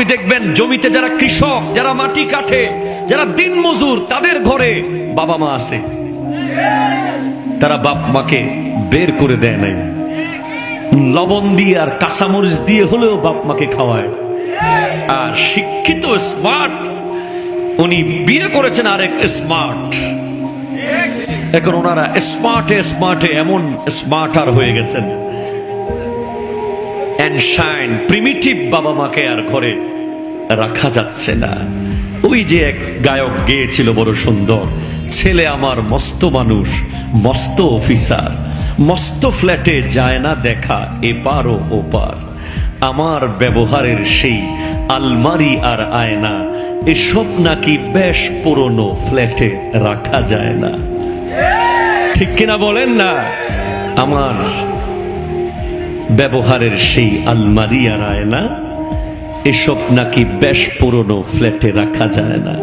আপনি দেখবেন জমিতে যারা কৃষক, যারা মাটি কাটে, যারা দিন মজুর, তাদের ঘরে বাবা মা আছে। তারা বাপ মাকে বের করে দেয় নাই, লবণ দিয়ে আর কাঁচামরিচ দিয়ে হলেও বাপ মাকে খাওয়ায়। আর শিক্ষিত স্মার্ট, উনি বিয়ে করেছেন আরেক স্মার্ট। এখন ওনারা স্মার্টে স্মার্টে এমন স্মার্টার হয়ে গেছেন, এনশাইন প্রিমিটিভ বাবা মাকে আর ঘরে রাখা যাচ্ছে না। ওই যে এক গায়ক গেয়েছিল বড় সুন্দর, ছেলে আমার মস্ত মানুষ, মস্ত অফিসার, মস্ত ফ্ল্যাটে যায় না দেখা এপার ও ওপার, আমার ব্যবহারের সেই আলমারি আর আয়না, এসব নাকি বেশ পুরনো, ফ্ল্যাটে রাখা যায় না। ঠিক কিনা বলেন না? আমার ব্যবহারের সেই আলমারি আর আয়না, এসব নাকি বেশ পুরনো, ফ্ল্যাটে রাখা যায় না।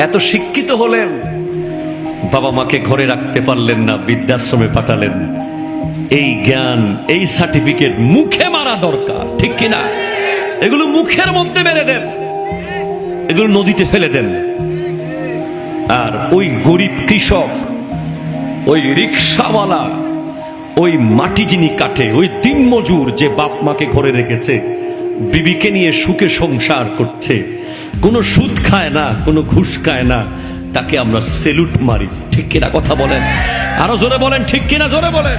এত শিক্ষিত হলেন, বাবা মাকে ঘরে রাখতে পারলেন না, বৃদ্ধাশ্রমে পাঠালেন। এই জ্ঞান, এই সার্টিফিকেট মুখে মারা দরকার, ঠিক কিনা? এগুলো মুখের মধ্যে মেরে দেন, এগুলো নদীতে ফেলে দেন। আর ওই গরিব কৃষক, ওই রিক্সাওয়ালা, ওই মাটি যিনি কাটে, ওই দিন মজুর যে বাপ মাকে ঘরে রেখেছে, বিবিকে নিয়ে সুখে সংসার করছে, কোনো সুদ খায় না, কোনো ঘুষ খায় না, তাকে আমরা সেলুট মারি। ঠিক কিনা কথা বলেন? আরো জোরে বলেন, ঠিক কিনা? জোরে বলেন।